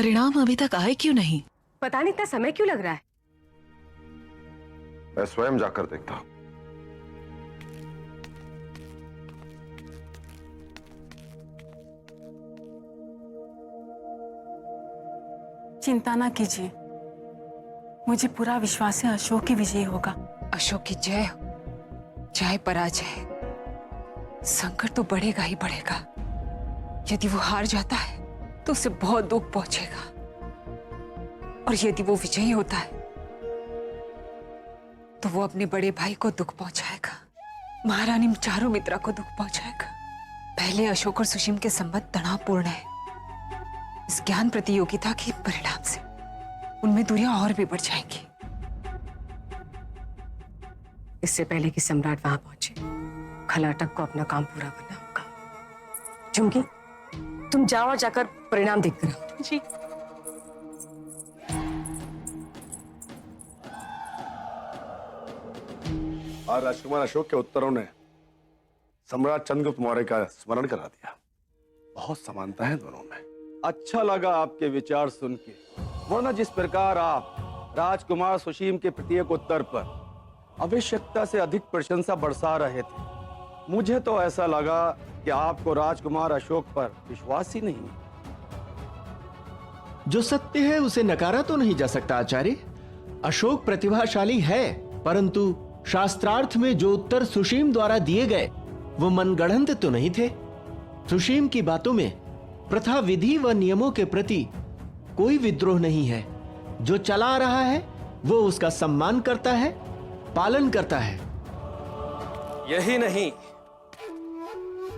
परिणाम अभी तक आए क्यों नहीं? पता नहीं इतना समय क्यों लग रहा है। मैं स्वयं जाकर देखता हूं। चिंता ना कीजिए, मुझे पूरा विश्वास है अशोक की विजय होगा। अशोक की जय हो, चाहे पराजय, संकट तो बढ़ेगा ही बढ़ेगा। यदि वो हार जाता है तो उसे बहुत दुख पहुंचेगा, और यदि वो विजयी होता है तो वो अपने बड़े भाई को दुख पहुंचाएगा, महारानी चारुमित्रा को दुख पहुंचाएगा। पहले अशोक और सुशीम के संबंध तनावपूर्ण है। इस ज्ञान प्रतियोगिता के परिणाम से उनमें दूरियां और भी बढ़ जाएंगी। इससे पहले कि सम्राट वहां पहुंचे, खलाटक को अपना काम पूरा करना होगा। चुमकी, तुम जाओ और जाकर परिणाम देख कर आओ। जी। आज राजकुमार अशोक के उत्तरों ने सम्राट चंद्रगुप्त मौर्य का स्मरण करा दिया। बहुत समानता है दोनों में। अच्छा लगा आपके विचार सुन के, वरना जिस प्रकार आप राजकुमार सुशीम के प्रत्येक उत्तर पर आवश्यकता से अधिक प्रशंसा बरसा रहे थे, मुझे तो ऐसा लगा कि आपको राजकुमार अशोक पर विश्वास ही नहीं। जो सत्य है उसे नकारा तो नहीं जा सकता आचार्य। अशोक प्रतिभाशाली है, परंतु शास्त्रार्थ में जो उत्तर सुशीम द्वारा दिए गए वो मनगढ़ंत तो नहीं थे। सुशीम की बातों में प्रथा, विधि व नियमों के प्रति कोई विद्रोह नहीं है। जो चला आ रहा है वो उसका सम्मान करता है, पालन करता है। यही नहीं,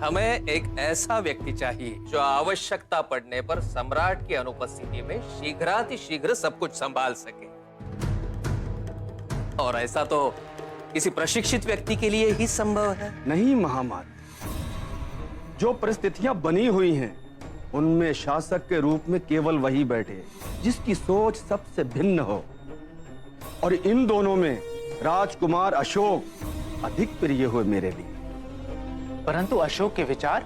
हमें एक ऐसा व्यक्ति चाहिए जो आवश्यकता पड़ने पर सम्राट की अनुपस्थिति में शीघ्रातिशीघ्र सब कुछ संभाल सके। और ऐसा तो किसी प्रशिक्षित व्यक्ति के लिए ही संभव है। नहीं महामात, जो परिस्थितियां बनी हुई हैं उनमें शासक के रूप में केवल वही बैठे जिसकी सोच सबसे भिन्न हो, और इन दोनों में राजकुमार अशोक अधिक प्रिय हुए मेरे लिए। परंतु अशोक के विचार,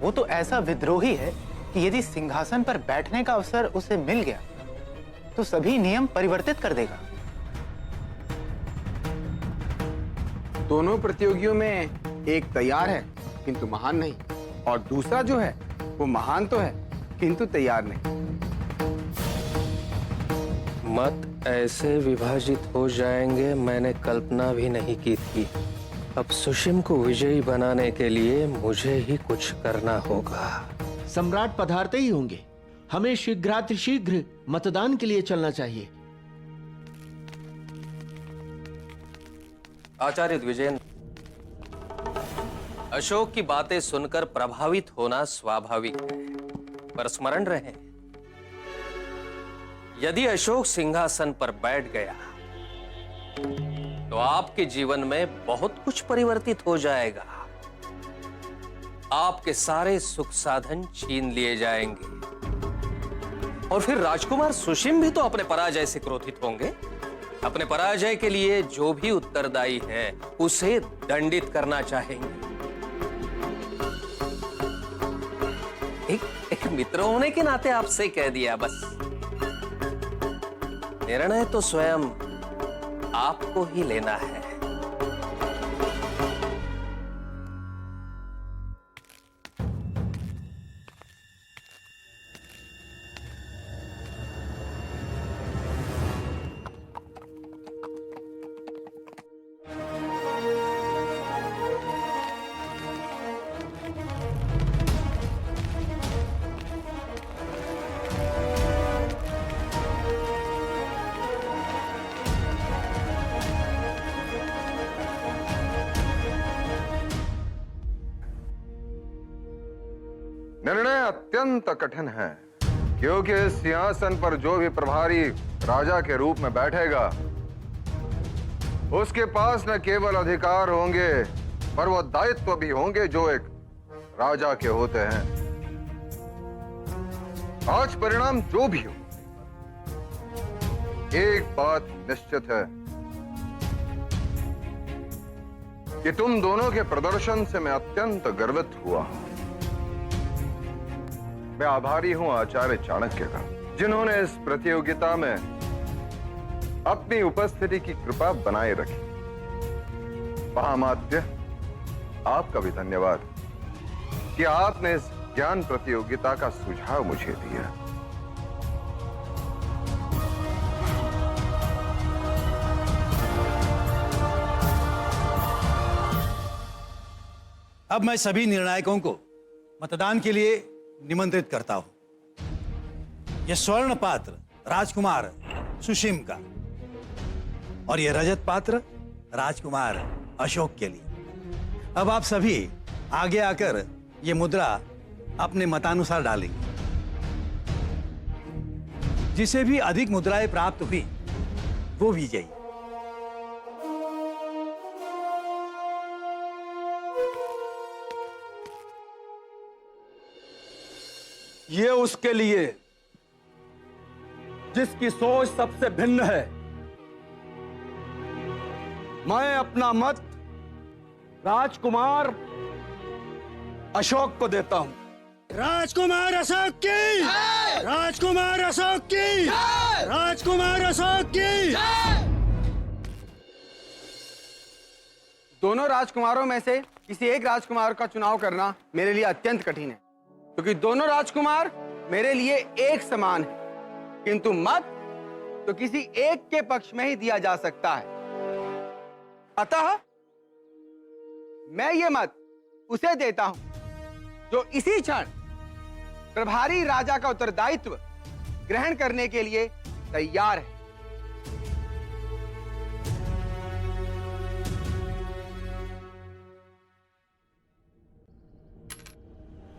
वो तो ऐसा विद्रोही है कि यदि सिंहासन पर बैठने का अवसर उसे मिल गया तो सभी नियम परिवर्तित कर देगा। दोनों प्रतियोगियों में एक तैयार है किंतु महान नहीं, और दूसरा जो है वो महान तो है किंतु तैयार नहीं। मत ऐसे विभाजित हो जाएंगे, मैंने कल्पना भी नहीं की थी। अब सुशीम को विजयी बनाने के लिए मुझे ही कुछ करना होगा। सम्राट पधारते ही होंगे, हमें शीघ्रातिशीघ्र मतदान के लिए चलना चाहिए। आचार्य द्विजेंद्र, अशोक की बातें सुनकर प्रभावित होना स्वाभाविक है, पर स्मरण रहे, यदि अशोक सिंहासन पर बैठ गया तो आपके जीवन में बहुत कुछ परिवर्तित हो जाएगा। आपके सारे सुख साधन छीन लिए जाएंगे, और फिर राजकुमार सुशीम भी तो अपने पराजय से क्रोधित होंगे। अपने पराजय के लिए जो भी उत्तरदायी है उसे दंडित करना चाहेंगे। एक मित्र होने के नाते आपसे कह दिया, बस निर्णय तो स्वयं आपको ही लेना है। निर्णय अत्यंत कठिन है, क्योंकि इस सिंहासन पर जो भी प्रभारी राजा के रूप में बैठेगा उसके पास न केवल अधिकार होंगे पर वो दायित्व भी होंगे जो एक राजा के होते हैं। आज परिणाम जो भी हो, एक बात निश्चित है कि तुम दोनों के प्रदर्शन से मैं अत्यंत गर्वित हुआ हूं। मैं आभारी हूं आचार्य चाणक्य का, जिन्होंने इस प्रतियोगिता में अपनी उपस्थिति की कृपा बनाए रखी। महामात्य, आपका भी धन्यवाद कि आपने इस ज्ञान प्रतियोगिता का सुझाव मुझे दिया। अब मैं सभी निर्णायकों को मतदान के लिए निमंत्रित करता हूं। यह स्वर्ण पात्र राजकुमार सुशीम का और यह रजत पात्र राजकुमार अशोक के लिए। अब आप सभी आगे आकर यह मुद्रा अपने मतानुसार डालेंगे। जिसे भी अधिक मुद्राएं प्राप्त हुई वो विजयी। ये उसके लिए जिसकी सोच सबसे भिन्न है। मैं अपना मत राजकुमार अशोक को देता हूं। राजकुमार अशोक की, राजकुमार अशोक की, राजकुमार अशोक की। दोनों राजकुमारों में से किसी एक राजकुमार का चुनाव करना मेरे लिए अत्यंत कठिन है, क्योंकि दोनों राजकुमार मेरे लिए एक समान है, किंतु मत तो किसी एक के पक्ष में ही दिया जा सकता है। अतः मैं ये मत उसे देता हूं जो इसी क्षण प्रभारी राजा का उत्तरदायित्व ग्रहण करने के लिए तैयार है।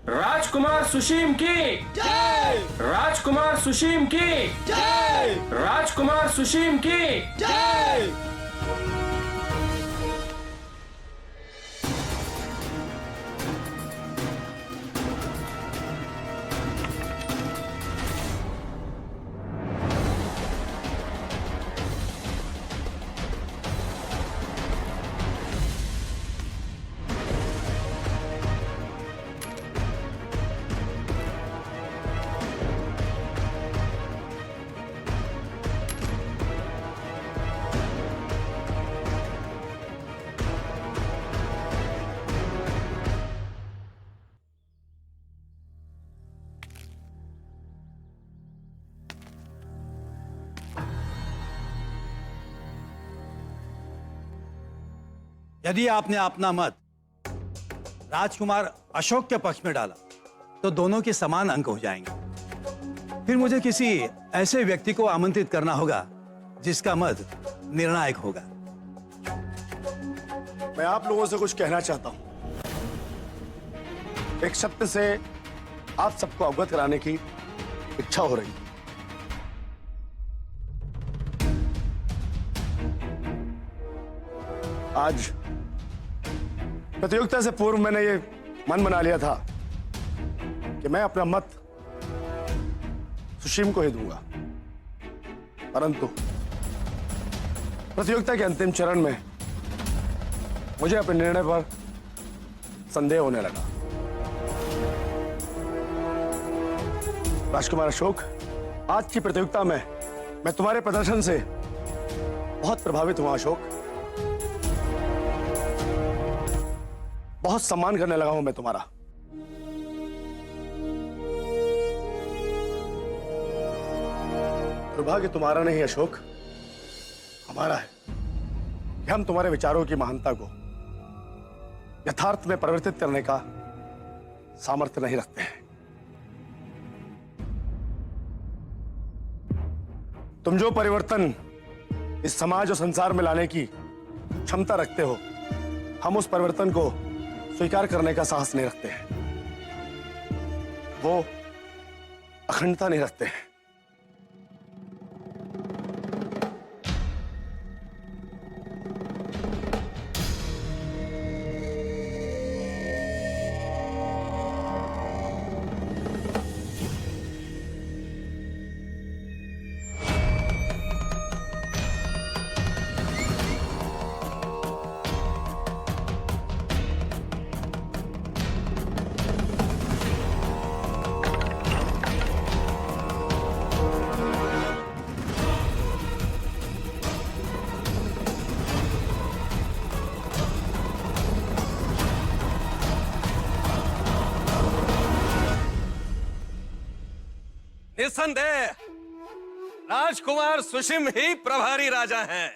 राजकुमार सुशीम की जय, राजकुमार सुशीम की जय, राजकुमार सुशीम की जय। यदि आपने अपना मत राजकुमार अशोक के पक्ष में डाला तो दोनों के समान अंक हो जाएंगे। फिर मुझे किसी ऐसे व्यक्ति को आमंत्रित करना होगा जिसका मत निर्णायक होगा। मैं आप लोगों से कुछ कहना चाहता हूं। एक शब्द से आप सबको अवगत कराने की इच्छा हो रही है। आज प्रतियोगिता से पूर्व मैंने ये मन बना लिया था कि मैं अपना मत सुशीम को ही दूंगा, परंतु प्रतियोगिता के अंतिम चरण में मुझे अपने निर्णय पर संदेह होने लगा। राजकुमार अशोक, आज की प्रतियोगिता में मैं तुम्हारे प्रदर्शन से बहुत प्रभावित हुआ। अशोक, बहुत सम्मान करने लगा हूं मैं तुम्हारा। दुर्भाग्य तुम्हारा नहीं अशोक, हमारा है कि हम तुम्हारे विचारों की महानता को यथार्थ में परिवर्तित करने का सामर्थ्य नहीं रखते हैं। तुम जो परिवर्तन इस समाज और संसार में लाने की क्षमता रखते हो, हम उस परिवर्तन को स्वीकार करने का साहस नहीं रखते हैं। वो अखंडता नहीं रखते हैं। निस्संदेह राजकुमार सुशिम ही प्रभारी राजा हैं।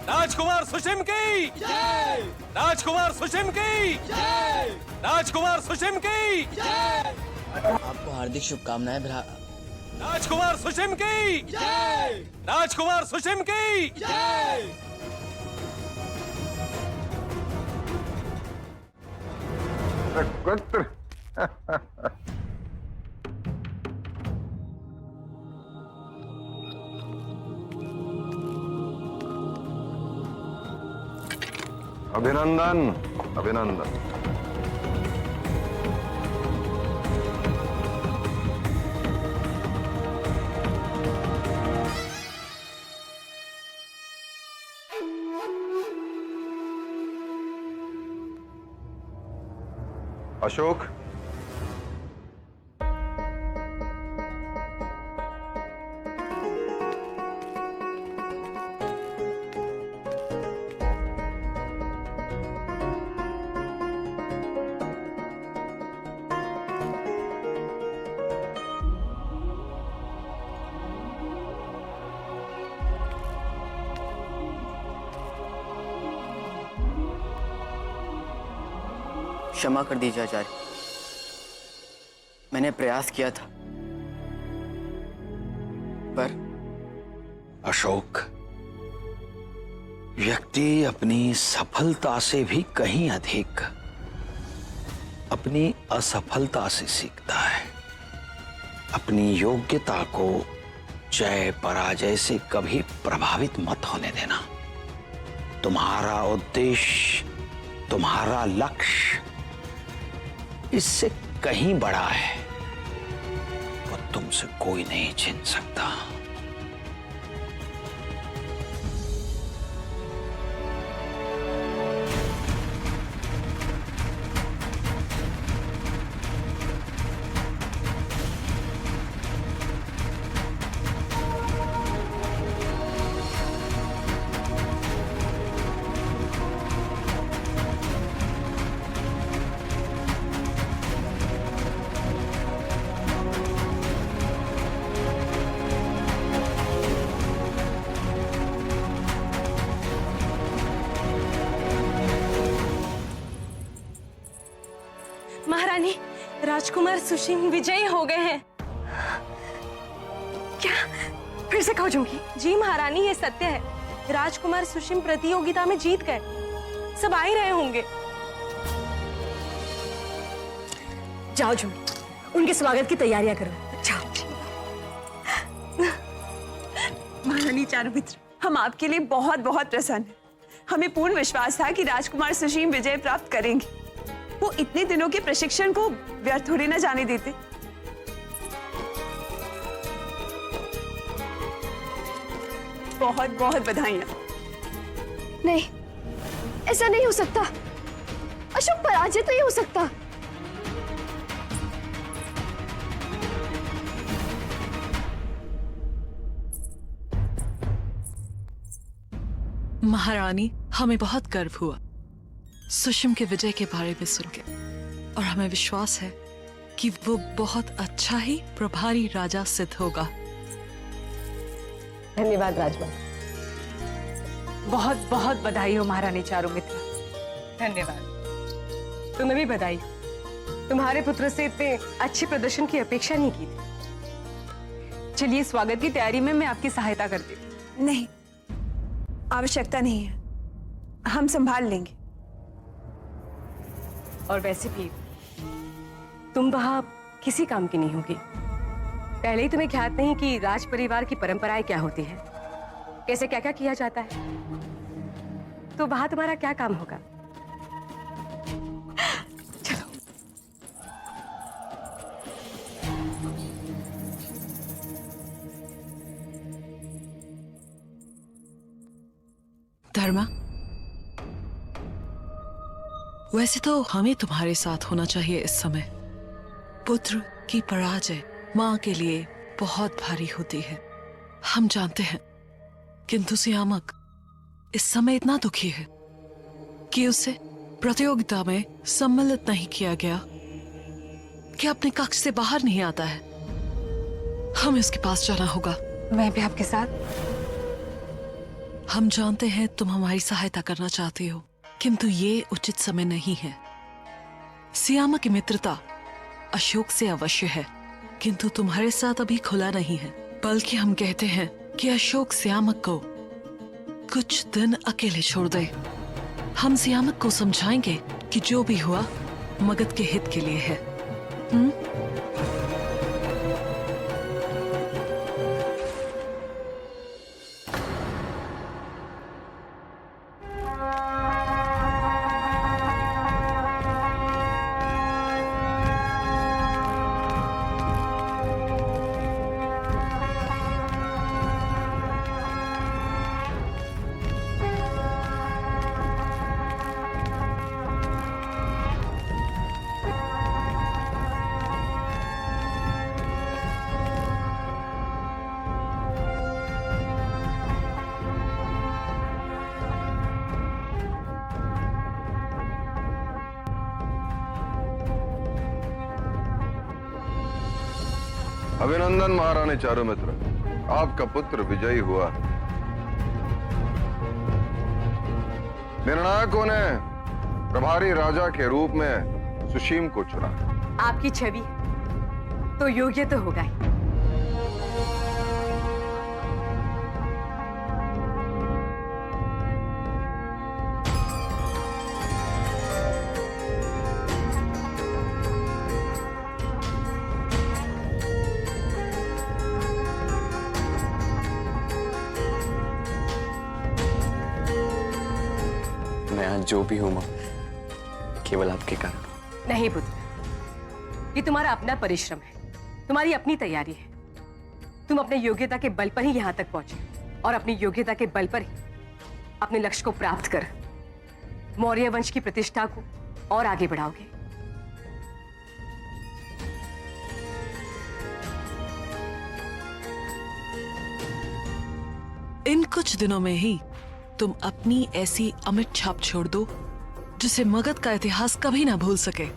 राजकुमार सुशिम की जय! राजकुमार सुशिम की जय! राजकुमार सुशिम की जय! आपको हार्दिक शुभकामनाएं राजकुमार सुशिम की जय! राजकुमार सुशिम की जय! पुत्र अभिनंदन अभिनंदन। अशोक, क्षमा कर दीजिए आचार्य, मैंने प्रयास किया था पर। अशोक, व्यक्ति अपनी सफलता से भी कहीं अधिक अपनी असफलता से सीखता है। अपनी योग्यता को जय पराजय से कभी प्रभावित मत होने देना। तुम्हारा उद्देश्य, तुम्हारा लक्ष्य इससे कहीं बड़ा है, वो तुमसे कोई नहीं छीन सकता। महारानी, राजकुमार सुशिम विजयी हो गए हैं। क्या? फिर से कहो झुमकी। जी महारानी, ये सत्य है। राजकुमार सुशिम प्रतियोगिता में जीत गए। सब आ ही रहे होंगे। जाओ झुमकी, उनके स्वागत की तैयारियां करो। जाओ। महारानी चारुमित्र, हम आपके लिए बहुत बहुत प्रसन्न हैं। हमें पूर्ण विश्वास था कि राजकुमार सुशीम विजय प्राप्त करेंगे। वो इतने दिनों के प्रशिक्षण को व्यर्थ थोड़ी न जाने देते। बहुत बहुत बधाइयां। नहीं, ऐसा नहीं हो सकता। अशोक पराजित नहीं हो सकता। महारानी, हमें बहुत गर्व हुआ सुशिम के विजय के बारे में सुन के, और हमें विश्वास है कि वो बहुत अच्छा ही प्रभारी राजा सिद्ध होगा। धन्यवाद राजमा। बहुत बहुत बधाई हो महारानी चारुमित्र। धन्यवाद। तुम्हें भी बधाई। तुम्हारे पुत्र से इतने अच्छे प्रदर्शन की अपेक्षा नहीं की थी। चलिए, स्वागत की तैयारी में मैं आपकी सहायता करती हूँ। नहीं, आवश्यकता नहीं है, हम संभाल लेंगे। और वैसे भी तुम वहां किसी काम की नहीं होगी। पहले ही तुम्हें ख्याल नहीं कि राज परिवार की परंपराएं क्या होती है, कैसे क्या क्या किया जाता है, तो वहां तुम्हारा क्या काम होगा। चलो। धर्मा, वैसे तो हमें तुम्हारे साथ होना चाहिए इस समय। पुत्र की पराजय मां के लिए बहुत भारी होती है, हम जानते हैं, किंतु सियामक इस समय इतना दुखी है कि उसे प्रतियोगिता में सम्मिलित नहीं किया गया कि अपने कक्ष से बाहर नहीं आता है। हमें उसके पास जाना होगा। मैं भी आपके साथ। हम जानते हैं तुम हमारी सहायता करना चाहती हो, किंतु ये उचित समय नहीं है। सियामा की मित्रता अशोक से अवश्य है, किंतु तुम्हारे साथ अभी खुला नहीं है। बल्कि हम कहते हैं कि अशोक सियामक को कुछ दिन अकेले छोड़ दे। हम सियामक को समझाएंगे कि जो भी हुआ मगध के हित के लिए है। अभिनंदन महारानी चारुमित्र, आपका पुत्र विजयी हुआ। निर्णायकों ने प्रभारी राजा के रूप में सुशीम को चुना। आपकी छवि तो योग्य तो होगा ही। मैं आज जो भी हूं मां, केवल आपके कारण। नहीं पुत्र, ये तुम्हारा अपना परिश्रम है, तुम्हारी अपनी तैयारी है। तुम अपने योग्यता के बल पर ही यहां तक पहुंचे और अपनी योग्यता के बल पर ही अपने लक्ष्य को प्राप्त कर मौर्य वंश की प्रतिष्ठा को और आगे बढ़ाओगे। इन कुछ दिनों में ही तुम अपनी ऐसी अमिट छाप छोड़ दो जिसे मगध का इतिहास कभी ना भूल सके।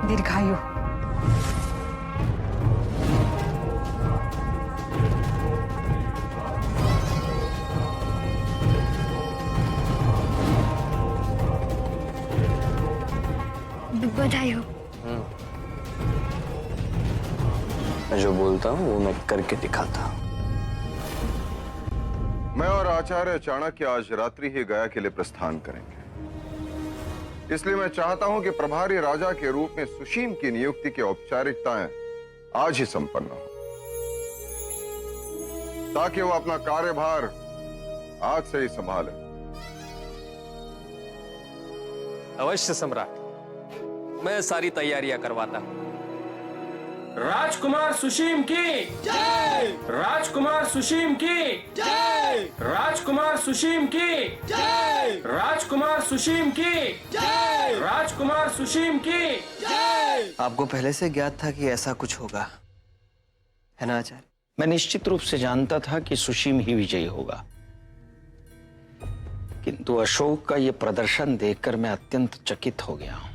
दीर्घायु। बधाई हो। मैं जो बोलता हूँ वो मैं करके दिखाता हूँ। मैं और आचार्य चाणक्य आज रात्रि ही गया के लिए प्रस्थान करेंगे। इसलिए मैं चाहता हूं कि प्रभारी राजा के रूप में सुशीम की नियुक्ति की औपचारिकताएं आज ही संपन्न हो, ताकि वो अपना कार्यभार आज से ही संभाले। अवश्य सम्राट, मैं सारी तैयारियां करवाता हूं। राजकुमार सुशीम की जय! राजकुमार सुशीम की जय! राजकुमार सुशीम की जय! राजकुमार सुशीम की जय! राजकुमार सुशीम की जय! आपको पहले से ज्ञात था कि ऐसा कुछ होगा, है ना आचार्य? मैं निश्चित रूप से जानता था कि सुशीम ही विजयी होगा, किंतु अशोक का यह प्रदर्शन देखकर मैं अत्यंत चकित हो गया हूं।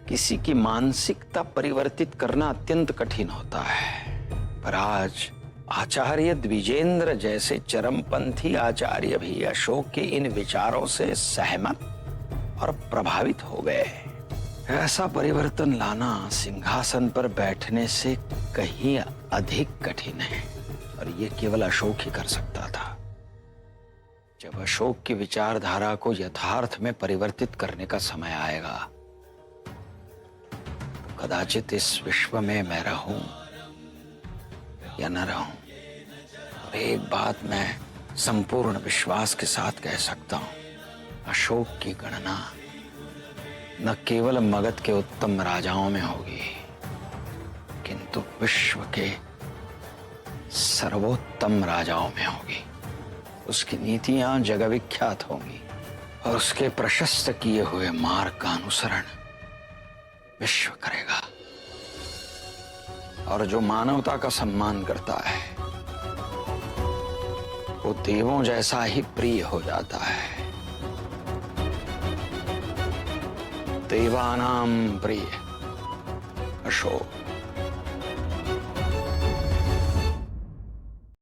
किसी की मानसिकता परिवर्तित करना अत्यंत कठिन होता है, पर आज आचार्य द्विजेंद्र जैसे चरमपंथी आचार्य भी अशोक के इन विचारों से सहमत और प्रभावित हो गए। ऐसा परिवर्तन लाना सिंहासन पर बैठने से कहीं अधिक कठिन है, और यह केवल अशोक ही कर सकता था। जब अशोक की विचारधारा को यथार्थ में परिवर्तित करने का समय आएगा, कदाचित इस विश्व में मैं रहूं या न रहूं, और एक बात मैं संपूर्ण विश्वास के साथ कह सकता हूं, अशोक की गणना न केवल मगध के उत्तम राजाओं में होगी, किंतु तो विश्व के सर्वोत्तम राजाओं में होगी। उसकी नीतियां जगविख्यात होंगी और उसके प्रशस्त किए हुए मार्ग का अनुसरण विश्व करेगा। और जो मानवता का सम्मान करता है वो देवों जैसा ही प्रिय हो जाता है। देवानां प्रिय अशोक।